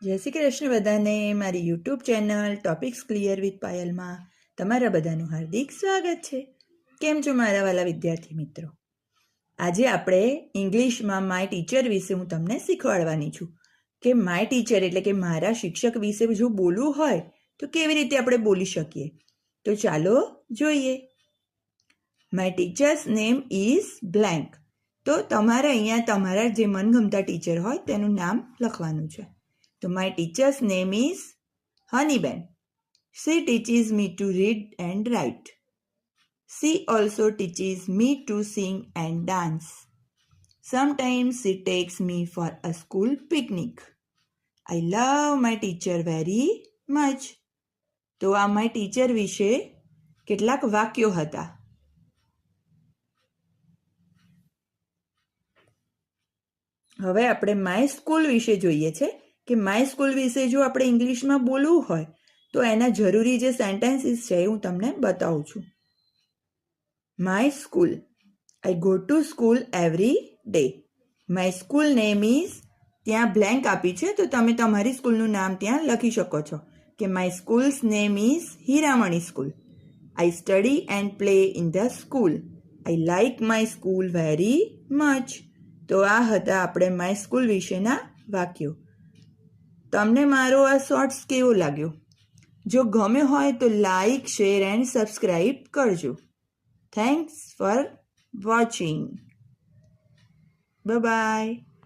જય શ્રી કૃષ્ણ બધાને. મારી YouTube channel topics clear with પાયલમાં તમારા બધાનું હાર્દિક સ્વાગત છે. કેમ છો મારા વાલા વિદ્યાર્થી મિત્રો? આજે આપણે ઇંગ્લિશમાં માય ટીચર વિશે હું તમને શીખવાડવાની છું કે માય ટીચર એટલે કે મારા શિક્ષક વિશે જો બોલવું હોય તો કેવી રીતે આપણે બોલી શકીએ. તો ચાલો જોઈએ. My teachers name is blank. તો તમારે અહીંયા તમારા જે મનગમતા ટીચર હોય તેનું નામ લખવાનું છે. So my teacher's name is Honeyben. She teaches me to read and write. She also teaches me to sing and dance. Sometimes she takes me for a school picnic. I love my teacher very much. તો આ my teacher વિશે કેટલાક વાક્યો હતા. હવે આપણે my school વિશે જોઈએ છે કે માય સ્કૂલ વિશે જો આપણે ઇંગ્લિશમાં બોલવું હોય તો એના જરૂરી જે સેન્ટેન્સીસ છે હું તમને બતાવું છું. My school. I go to school every day. My school name is, ત્યાં બ્લેન્ક આપી છે તો તમે તમારી સ્કૂલનું નામ ત્યાં લખી શકો છો કે my schools name is Hiramani school. I study and play in the school. I like my school very much. તો આ હતા આપણે માય સ્કૂલ વિશેના વાક્યો. તમને મારો આ શોર્ટ્સ કેવો લાગ્યો? જો ગમ્યો હોય તો લાઈક, શેર એન્ડ સબસ્ક્રાઈબ કરજો. Thanks for watching. Bye bye.